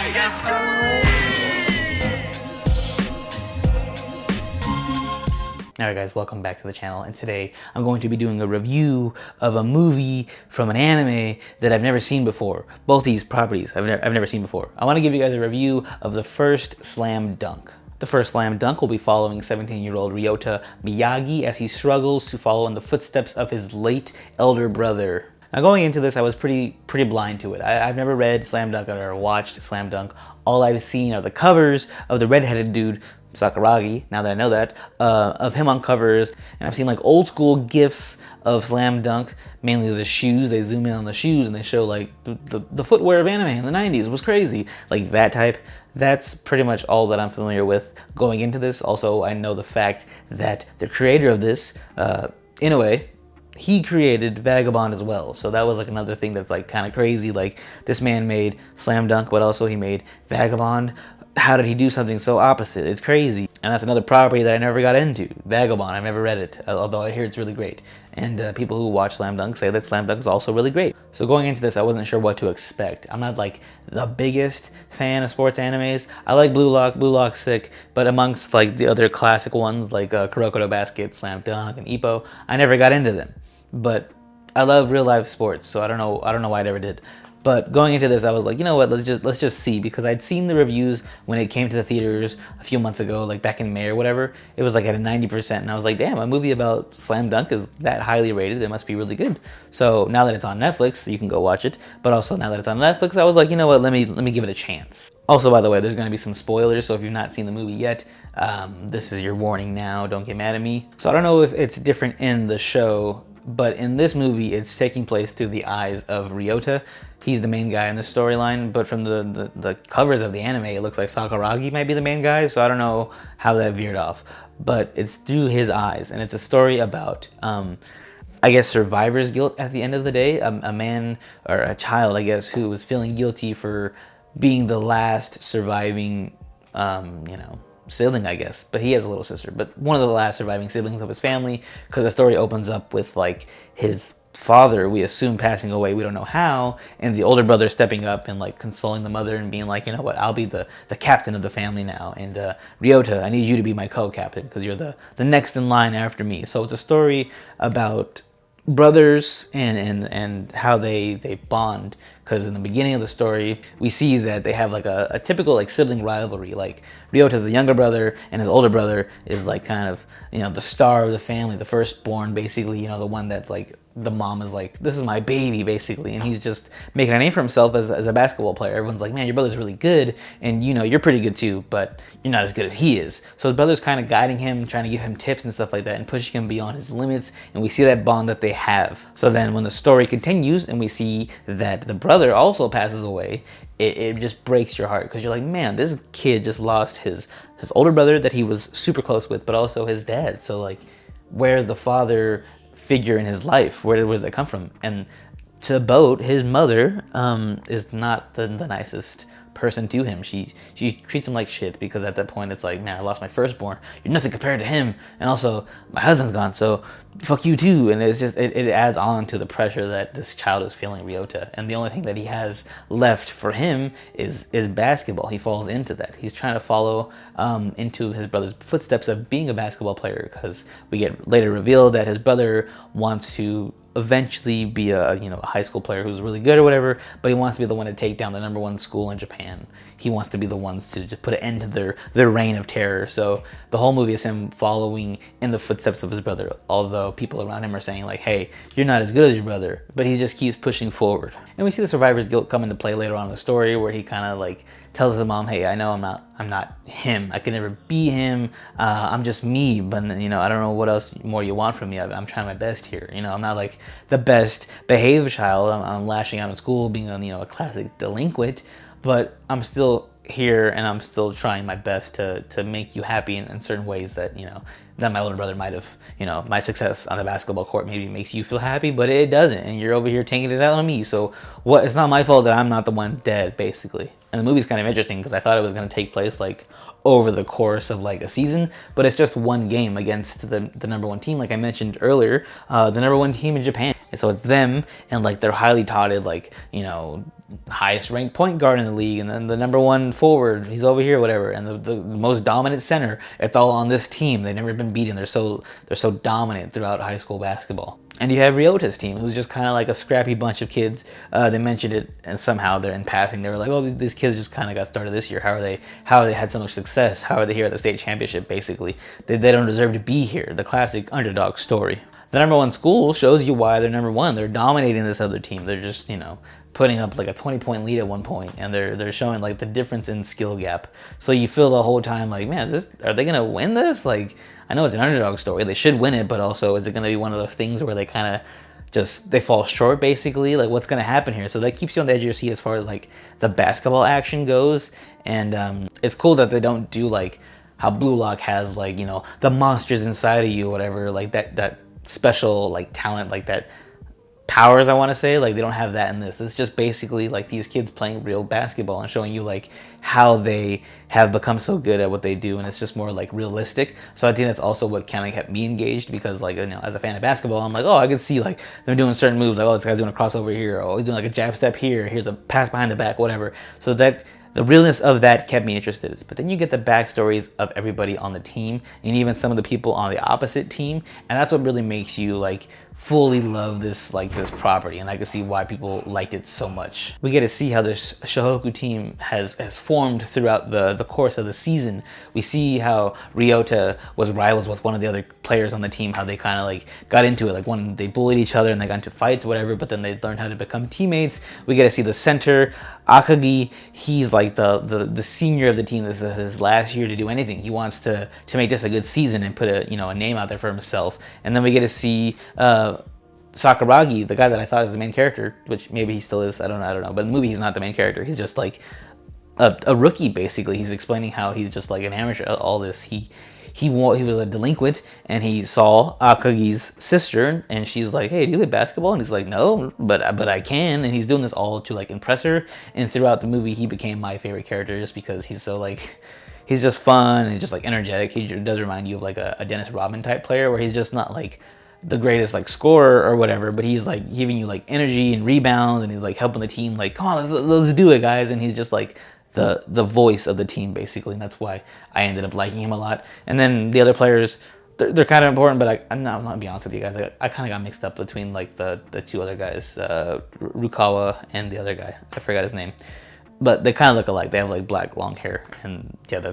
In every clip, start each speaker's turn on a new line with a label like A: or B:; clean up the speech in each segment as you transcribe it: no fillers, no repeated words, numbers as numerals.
A: Alright guys, welcome back to the channel, and today I'm going to be doing a review of a movie from an anime that I've never seen before. Both these properties I've never seen before. I want to give you guys a review of the first Slam Dunk. The first Slam Dunk will be following 17-year-old Ryota Miyagi as he struggles to follow in the footsteps of his late elder brother. Now going into this, I was pretty blind to it. I've never read Slam Dunk or watched Slam Dunk. All I've seen are the covers of the redheaded dude, Sakuragi, now that I know that, of him on covers, and I've seen like old school gifs of Slam Dunk, mainly the shoes. They zoom in on the shoes and they show like the footwear of anime in the 90s. It was crazy, like that type. That's pretty much all that I'm familiar with going into this. Also, I know the fact that the creator of this, in a way, he created Vagabond as well. So that was like another thing that's like kind of crazy. Like this man made Slam Dunk, but also he made Vagabond. How did he do something so opposite? It's crazy. And that's another property that I never got into. Vagabond, I've never read it, although I hear it's really great. And people who watch Slam Dunk say that Slam Dunk is also really great. So going into this, I wasn't sure what to expect. I'm not like the biggest fan of sports animes. I like Blue Lock's sick, but amongst like the other classic ones like Kuroko Basket, Slam Dunk, and Ippo, I never got into them. But I love real life sports, so I don't know why I never did. But going into this, I was like, you know what, let's just see, because I'd seen the reviews when it came to the theaters a few months ago, like back in May or whatever. It was like at a 90%, and I was like, damn, a movie about Slam Dunk is that highly rated. It must be really good. So now that it's on Netflix, you can go watch it. But also now that it's on Netflix, I was like, you know what, let me give it a chance. Also, by the way, there's going to be some spoilers, so if you've not seen the movie yet, this is your warning now. Don't get mad at me. So I don't know if it's different in the show, but in this movie, it's taking place through the eyes of Ryota. He's the main guy in the storyline, but from the covers of the anime, it looks like Sakuragi might be the main guy, so I don't know how that veered off. But it's through his eyes, and it's a story about, I guess, survivor's guilt at the end of the day. A man, or a child, I guess, who was feeling guilty for being the last surviving, sibling, I guess, but he has a little sister, but one of the last surviving siblings of his family, because the story opens up with like his father, we assume, passing away, we don't know how, and the older brother stepping up and like consoling the mother and being like, you know what, I'll be the captain of the family now, and Ryota, I need you to be my co-captain because you're the next in line after me. So it's a story about brothers and how they bond, because in the beginning of the story we see that they have like a typical like sibling rivalry. Like Ryota's the younger brother and his older brother is like kind of, the star of the family, the firstborn, basically, the one that like the mom is like, this is my baby, basically, and he's just making a name for himself as a basketball player. Everyone's like, man, your brother's really good, and you're pretty good too, but you're not as good as he is. So his brother's kind of guiding him, trying to give him tips and stuff like that, and pushing him beyond his limits, and we see that bond that they have. So then when the story continues and we see that the brother also passes away, it just breaks your heart, because you're like, man, this kid just lost his older brother that he was super close with, but also his dad. So like, where's the father figure in his life? Where does that come from? And to boat, his mother is not the nicest person to him. She treats him like shit, because at that point it's like, man, I lost my firstborn, you're nothing compared to him, and also my husband's gone, so fuck you too. And it's just, it adds on to the pressure that this child is feeling, Ryota, and the only thing that he has left for him is basketball. He falls into that. He's trying to follow into his brother's footsteps of being a basketball player, because we get later revealed that his brother wants to eventually be a high school player who's really good or whatever, but he wants to be the one to take down the #1 school in Japan. He wants to be the ones to just put an end to their reign of terror. So the whole movie is him following in the footsteps of his brother, although people around him are saying like, hey, you're not as good as your brother, but he just keeps pushing forward. And we see the survivor's guilt come into play later on in the story, where he kind of like tells his mom, hey, I know I'm not him. I can never be him. I'm just me, but I don't know what else more you want from me. I'm trying my best here. I'm not like the best behaved child. I'm lashing out in school, being a classic delinquent, but I'm still here and I'm still trying my best to make you happy in certain ways that, that my older brother might have, my success on the basketball court maybe makes you feel happy, but it doesn't. And you're over here taking it out on me. So it's not my fault that I'm not the one dead, basically. And the movie's kind of interesting because I thought it was going to take place like over the course of like a season, but it's just one game against the #1 team, like I mentioned earlier, the #1 team in Japan. And so it's them and like their highly touted, like, highest ranked point guard in the league, and then the number one forward, he's over here, whatever, and the most dominant center, it's all on this team. They've never been beaten. They're so dominant throughout high school basketball. And you have Ryota's team, who's just kind of like a scrappy bunch of kids. They mentioned it, and somehow they're in passing. They were like, "Oh, these kids just kind of got started this year. How are they had so much success? How are they here at the state championship? Basically, they don't deserve to be here." The classic underdog story. The number one school shows you why they're number one. They're dominating this other team. They're just, putting up like a 20-point lead at one point, and they're showing like the difference in skill gap. So you feel the whole time like, man, are they gonna win this? Like, I know it's an underdog story. They should win it, but also is it gonna be one of those things where they kind of they fall short basically? Like, what's gonna happen here? So that keeps you on the edge of your seat as far as like the basketball action goes. And it's cool that they don't do like how Blue Lock has like, the monsters inside of you, whatever, like that special like talent, like that powers, I want to say. Like, they don't have that in this. It's just basically like these kids playing real basketball and showing you like how they have become so good at what they do, and it's just more like realistic. So I think that's also what kind of kept me engaged, because like, as a fan of basketball, I'm like, oh, I can see like they're doing certain moves, like, oh, this guy's doing a crossover here, oh, he's doing like a jab step here, here's a pass behind the back, whatever. So that the realness of that kept me interested. But then you get the backstories of everybody on the team, and even some of the people on the opposite team, and that's what really makes you like fully love this property, and I can see why people liked it so much. We get to see how this Shohoku team has formed throughout the course of the season. We see how Ryota was rivals with one of the other players on the team, how they kind of like got into it, like when they bullied each other and they got into fights, whatever, but then they learned how to become teammates. We get to see the center, Akagi. He's like the senior of the team. This is his last year to do anything. He wants to make this a good season and put a name out there for himself. And then we get to see Sakuragi, the guy that I thought was the main character, which maybe he still is, I don't know. But in the movie, he's not the main character. He's just like a rookie, basically. He's explaining how he's just like an amateur at all this. He was a delinquent, and he saw Akagi's sister, and she's like, "Hey, do you play basketball?" And he's like, "No, but I can." And he's doing this all to like impress her. And throughout the movie, he became my favorite character just because he's so like, he's just fun and just like energetic. He does remind you of like a Dennis Rodman type player, where he's just not like the greatest like scorer or whatever, but he's like giving you like energy and rebounds, and he's like helping the team, like, come on, let's do it, guys. And he's just like the voice of the team, basically, and that's why I ended up liking him a lot. And then the other players, they're kind of important, but I'm not gonna be honest with you guys, I kind of got mixed up between like the two other guys, Rukawa and the other guy, I forgot his name, but they kind of look alike. They have like black long hair, and yeah,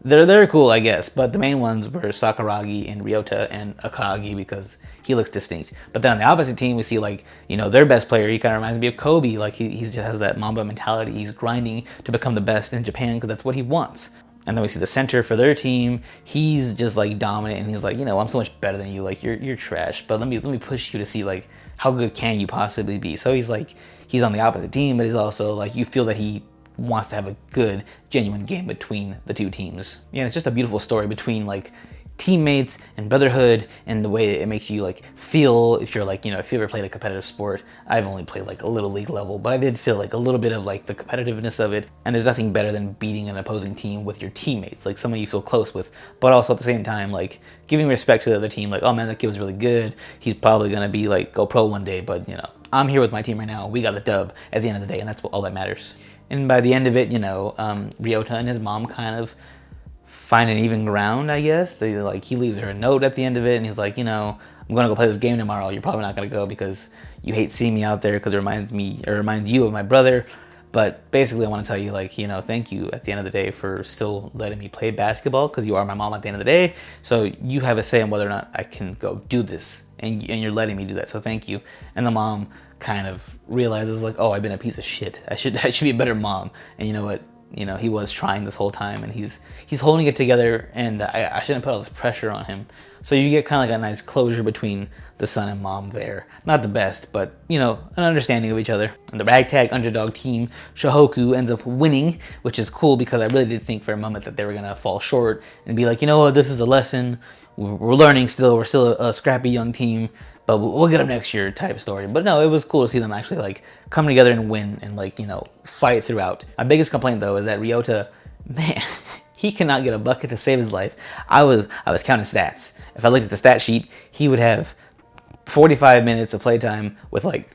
A: they're cool, I guess. But the main ones were Sakuragi and Ryota and Akagi, because he looks distinct. But then on the opposite team, we see like, their best player, he kind of reminds me of Kobe. Like he just has that Mamba mentality. He's grinding to become the best in Japan because that's what he wants. And then we see the center for their team. He's just like dominant, and he's like, I'm so much better than you. Like you're trash, but let me push you to see like how good can you possibly be. So he's on the opposite team, but he's also like, you feel that he wants to have a good, genuine game between the two teams. Yeah, it's just a beautiful story between like teammates and brotherhood, and the way it makes you like feel if you're like, if you ever played a competitive sport. I've only played like a little league level, but I did feel like a little bit of like the competitiveness of it. And there's nothing better than beating an opposing team with your teammates, like someone you feel close with, but also at the same time like giving respect to the other team. Like, oh man, that kid was really good. He's probably gonna be like go pro one day, but I'm here with my team right now. We got the dub at the end of the day, and that's all that matters. And by the end of it, Ryota and his mom kind of find an even ground, I guess. He leaves her a note at the end of it, and he's like, I'm gonna go play this game tomorrow. You're probably not gonna go because you hate seeing me out there because it reminds you of my brother. But basically, I want to tell you, thank you at the end of the day for still letting me play basketball, because you are my mom at the end of the day. So you have a say on whether or not I can go do this, and you're letting me do that. So thank you. And the mom kind of realizes like, oh, I've been a piece of shit. I should be a better mom. And you know what? He was trying this whole time, and he's holding it together, and I shouldn't put all this pressure on him. So you get kind of like a nice closure between the son and mom there. Not the best, but an understanding of each other. And the ragtag underdog team, Shohoku, ends up winning, which is cool, because I really did think for a moment that they were gonna fall short and be like, this is a lesson. We're learning still. We're still a scrappy young team, but we'll get them next year type story. But no, it was cool to see them actually like come together and win and fight throughout. My biggest complaint though is that Ryota, man, he cannot get a bucket to save his life. I was counting stats. If I looked at the stat sheet, he would have 45 minutes of playtime with like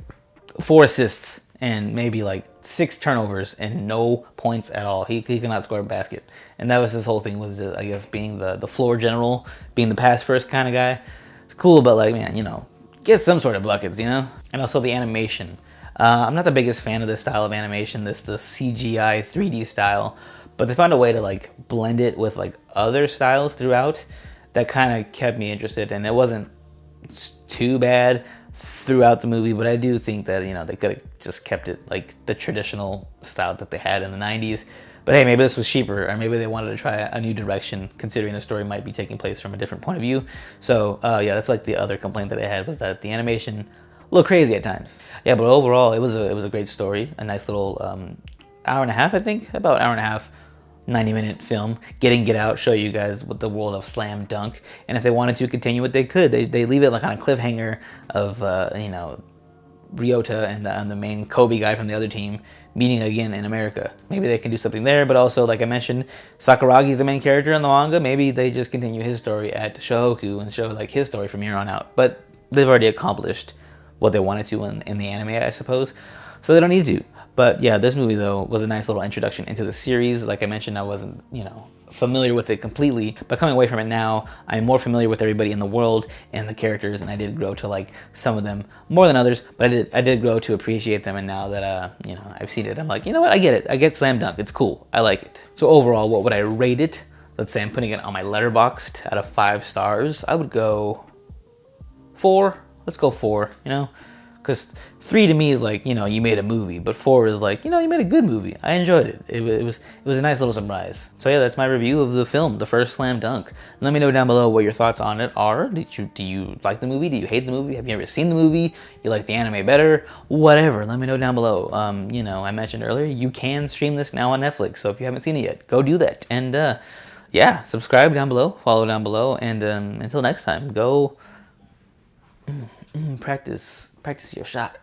A: 4 assists and maybe like 6 turnovers and no points at all. He could not score a basket, and that was his whole thing, was I guess being the floor general, being the pass first kind of guy. It's cool, but like, man, get some sort of buckets, And also the animation. I'm not the biggest fan of this style of animation, the CGI 3D style, but they found a way to like blend it with like other styles throughout that kind of kept me interested, and it wasn't too bad throughout the movie, but I do think that they could have just kept it like the traditional style that they had in the 90s. But hey, maybe this was cheaper, or maybe they wanted to try a new direction, considering the story might be taking place from a different point of view. So yeah, that's like the other complaint that I had, was that the animation a little crazy at times. Yeah, but overall it was a great story, a nice little hour and a half, I think, about hour and a half, 90-minute film. Get out, show you guys what the world of slam dunk, and if they wanted to continue it, they could. They leave it like on a cliffhanger of Ryota and the main Kobe guy from the other team meeting again in America. Maybe they can do something there, but also, like I mentioned, Sakuragi's the main character in the manga. Maybe they just continue his story at Shohoku and show like his story from here on out. But they've already accomplished what they wanted to in the anime, I suppose, so they don't need to. But yeah, this movie though was a nice little introduction into the series. Like I mentioned, I wasn't, familiar with it completely, but coming away from it now, I'm more familiar with everybody in the world and the characters, and I did grow to like some of them more than others, but I did grow to appreciate them. And now that I've seen it, I'm like, you know what, I get it. I get slam dunk. It's cool. I like it. So overall, what would I rate it? Let's say I'm putting it on my Letterboxd out of 5 stars. I would go 4. Let's go 4. Because 3 to me is like, you made a movie, but 4 is like, you made a good movie. I enjoyed it. It was a nice little surprise. So yeah, that's my review of the film, the first Slam Dunk. Let me know down below what your thoughts on it are. Do you like the movie? Do you hate the movie? Have you ever seen the movie? You like the anime better? Whatever. Let me know down below. I mentioned earlier, you can stream this now on Netflix. So if you haven't seen it yet, go do that. And yeah, subscribe down below, follow down below, and until next time, go practice your shot.